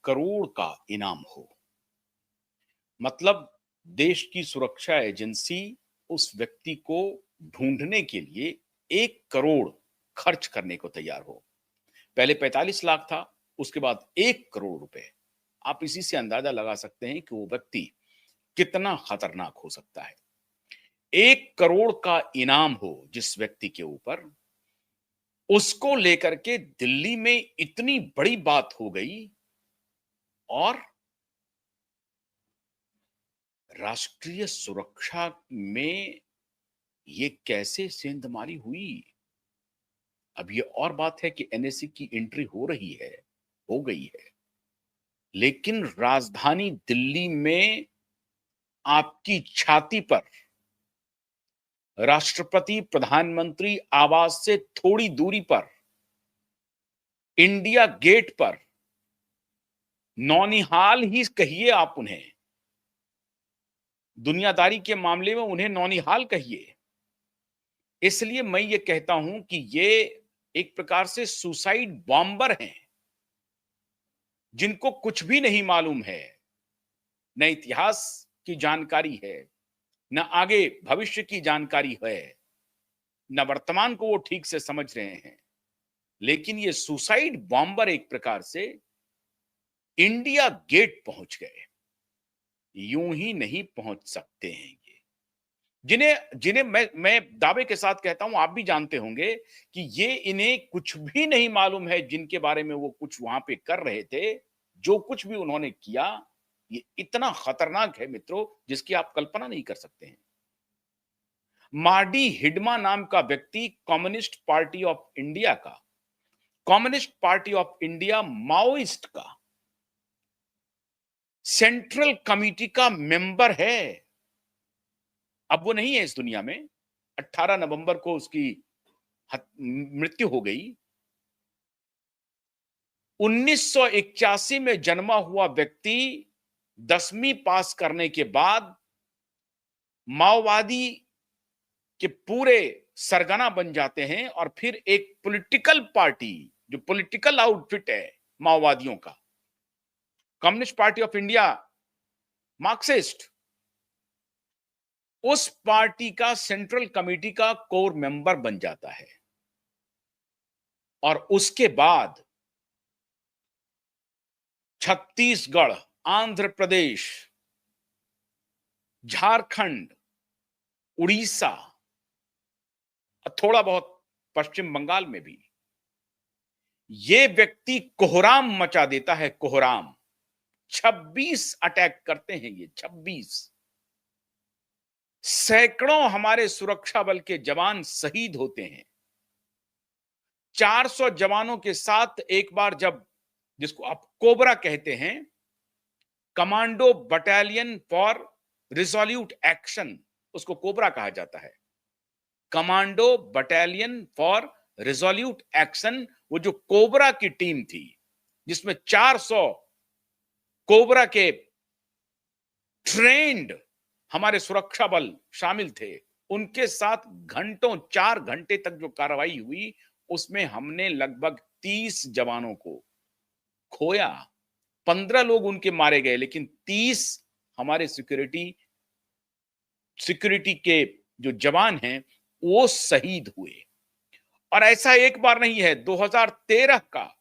करोड़ का इनाम हो। मतलब देश की सुरक्षा एजेंसी उस व्यक्ति को ढूंढने के लिए 1 करोड़ खर्च करने को तैयार हो। पहले 45 लाख था, उसके बाद 1 करोड़ रुपए। आप इसी से अंदाजा लगा सकते हैं कि वो व्यक्ति कितना खतरनाक हो सकता है। 1 करोड़ का इनाम हो जिस व्यक्ति के ऊपर, उसको लेकर के दिल्ली में इतनी बड़ी बात हो गई और राष्ट्रीय सुरक्षा में ये कैसे सेंधमारी हुई? अब ये और बात है कि एनएससी की एंट्री हो रही है, हो गई है। लेकिन राजधानी दिल्ली में आपकी छाती पर राष्ट्रपति प्रधानमंत्री आवास से थोड़ी दूरी पर इंडिया गेट पर नौनिहाल ही कहिए आप उन्हें, दुनियादारी के मामले में उन्हें नौनिहाल कहिए। इसलिए मैं ये कहता हूं कि ये एक प्रकार से सुसाइड बॉम्बर हैं, जिनको कुछ भी नहीं मालूम है, न इतिहास की जानकारी है, न आगे भविष्य की जानकारी है, न वर्तमान को वो ठीक से समझ रहे हैं। लेकिन ये सुसाइड बॉम्बर एक प्रकार से इंडिया गेट पहुंच गए। यूं ही नहीं पहुंच सकते हैं ये। जिन्हें जिन्हें मैं दावे के साथ कहता हूं, आप भी जानते होंगे कि ये इन्हें कुछ भी नहीं मालूम है, जिनके बारे में वो कुछ वहां पे कर रहे थे, जो कुछ भी उन्होंने किया, ये इतना खतरनाक है मित्रों, जिसकी आप कल्पना नहीं कर सकते हैं। मार्डी हिडमा नाम का व्यक्ति communist party of India Maoist का सेंट्रल कमिटी का मेंबर है। अब वो नहीं है इस दुनिया में। 18 नवंबर को उसकी मृत्यु हो गई। 1981 में जन्मा हुआ व्यक्ति 10वीं पास करने के बाद माओवादी के पूरे सरगना बन जाते हैं और फिर एक पॉलिटिकल पार्टी, जो पॉलिटिकल आउटफिट है माओवादियों का, communist party of India Marxist, उस पार्टी का सेंट्रल कमेटी का कोर मेंबर बन जाता है। और उसके बाद छत्तीसगढ़, आंध्र प्रदेश, झारखंड, उड़ीसा, थोड़ा बहुत पश्चिम बंगाल में भी ये व्यक्ति कोहराम मचा देता है। कोहराम 26 अटैक करते हैं ये, 26। सैकड़ों हमारे सुरक्षा बल के जवान शहीद होते हैं। 400 जवानों के साथ एक बार जब, जिसको आप कोबरा कहते हैं, commando battalion for resolute action, उसको कोबरा कहा जाता है। Commando battalion for resolute action, वो जो कोबरा की टीम थी, जिसमें 400 कोबरा के ट्रेंड हमारे सुरक्षा बल शामिल थे, उनके साथ घंटों, 4 घंटे तक जो कार्रवाई हुई, उसमें हमने लगभग 30 जवानों को खोया। 15 लोग उनके मारे गए, लेकिन 30 हमारे सिक्योरिटी के जो जवान हैं वो शहीद हुए। और ऐसा एक बार नहीं है, 2013 का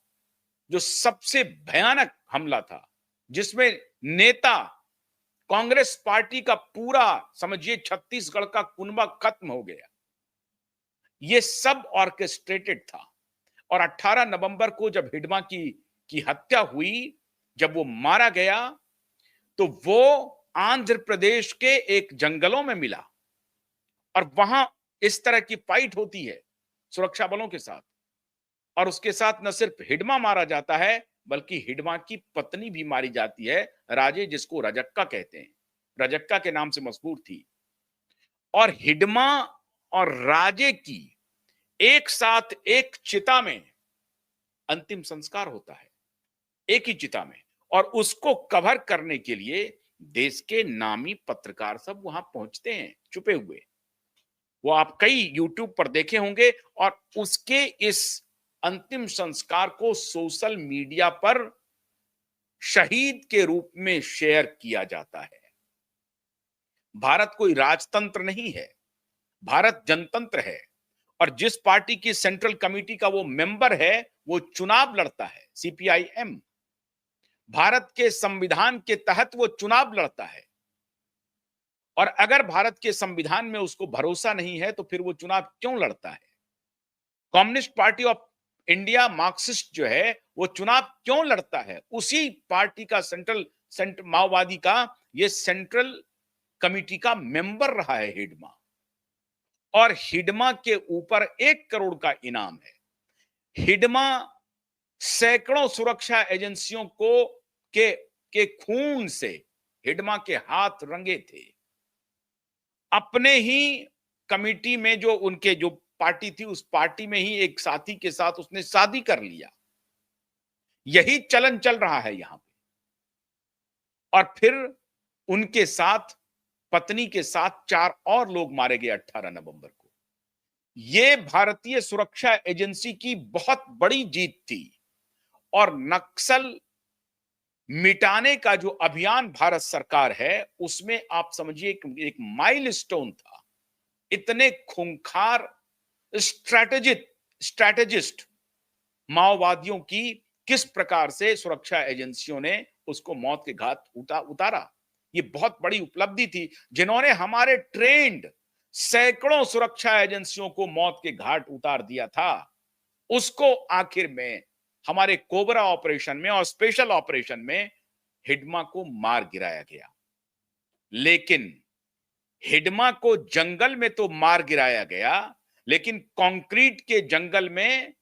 जो सबसे भयानक हमला था, जिसमें नेता कांग्रेस पार्टी का पूरा, समझिए, छत्तीसगढ़ का कुनबा खत्म हो गया, ये सब ऑर्केस्ट्रेटेड था। और 18 नवंबर को जब हिडमा की हत्या हुई, जब वो मारा गया, तो वो आंध्र प्रदेश के एक जंगलों में मिला। और वहां इस तरह की फाइट होती है सुरक्षा बलों के साथ, और उसके साथ न सिर्फ हिडमा मारा जाता है, बल्कि हिडमा की पत्नी भी मारी जाती है, राजे, जिसको रजक्का कहते हैं, रजक्का के नाम से मशहूर थी। और हिडमा और राजे की एक साथ एक चिता में अंतिम संस्कार होता है, एक ही चिता में। और उसको कवर करने के लिए देश के नामी पत्रकार सब वहां पहुंचते हैं, छुपे हुए। वो आप कई यूट्यूब पर देखे होंगे। और उसके इस अंतिम संस्कार को सोशल मीडिया पर शहीद के रूप में शेयर किया जाता है। भारत कोई राजतंत्र नहीं है, भारत जनतंत्र है। और जिस पार्टी की सेंट्रल कमेटी का वो मेंबर है, वो चुनाव लड़ता है, सीपीआईएम। भारत के संविधान के तहत वो चुनाव लड़ता है। और अगर भारत के संविधान में उसको भरोसा नहीं है, तो फिर वो चुनाव क्यों लड़ता है? Communist party of India, Marxist जो है, वो चुनाव क्यों लड़ता है? उसी पार्टी का माओवादी का ये सेंट्रल कमिटी का मेंबर रहा है हिडमा। और हिडमा के ऊपर 1 करोड़ का इनाम है। हिडमा सैकड़ों सुरक्षा एजेंसियों के खून से हिडमा के हाथ रंगे थे। अपने ही कमिटी में जो उनके जो पार्टी थी, उस पार्टी में ही एक साथी के साथ उसने शादी कर लिया। यही चलन चल रहा है यहां पे। और फिर उनके साथ, पत्नी के साथ 4 और लोग मारे गए 18 नवंबर को। यह भारतीय सुरक्षा एजेंसी की बहुत बड़ी जीत थी। और नक्सल मिटाने का जो अभियान भारत सरकार है, उसमें आप समझिए एक माइलस्टोन था। इतने खूंखार स्ट्रैटेजिस्ट माओवादियों की किस प्रकार से सुरक्षा एजेंसियों ने उसको मौत के घाट उतारा। ये बहुत बड़ी उपलब्धि थी, जिन्होंने हमारे ट्रेंड सैकड़ों सुरक्षा एजेंसियों को मौत के घाट उतार दिया था। उसको आखिर में हमारे कोबरा ऑपरेशन में और स्पेशल ऑपरेशन में हिडमा को मार गिराया गया। लेकिन हिडमा को जंगल में तो मार गिराया गया, लेकिन कंक्रीट के जंगल में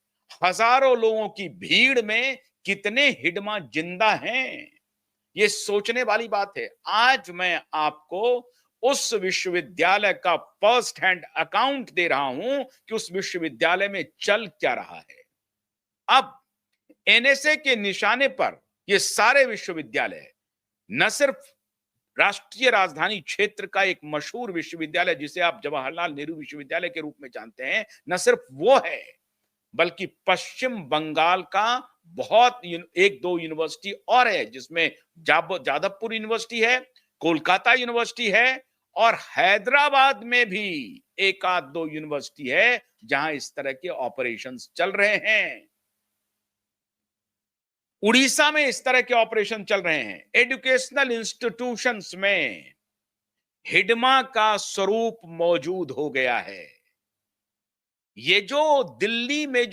हजारों लोगों की भीड़ में कितने हिडमा जिंदा हैं, ये सोचने वाली बात है। आज मैं आपको उस विश्वविद्यालय का फर्स्ट हैंड अकाउंट दे रहा हूं कि उस विश्वविद्यालय में चल क्या रहा है। अब एनएसए के निशाने पर ये सारे विश्वविद्यालय, न सिर्फ राष्ट्रीय राजधानी क्षेत्र का एक मशहूर विश्वविद्यालय जिसे आप जवाहरलाल नेहरू विश्वविद्यालय के रूप में जानते हैं, न सिर्फ वो है, बल्कि पश्चिम बंगाल का बहुत 1-2 यूनिवर्सिटी और है, जिसमें जादवपुर यूनिवर्सिटी है, कोलकाता यूनिवर्सिटी है, और हैदराबाद में भी 1-2 यूनिवर्सिटी है जहां इस तरह के ऑपरेशंस चल रहे हैं। उड़ीसा में इस तरह के ऑपरेशन चल रहे हैं। एजुकेशनल इंस्टीट्यूशंस में हिडमा का स्वरूप मौजूद हो गया है। ये जो दिल्ली में जो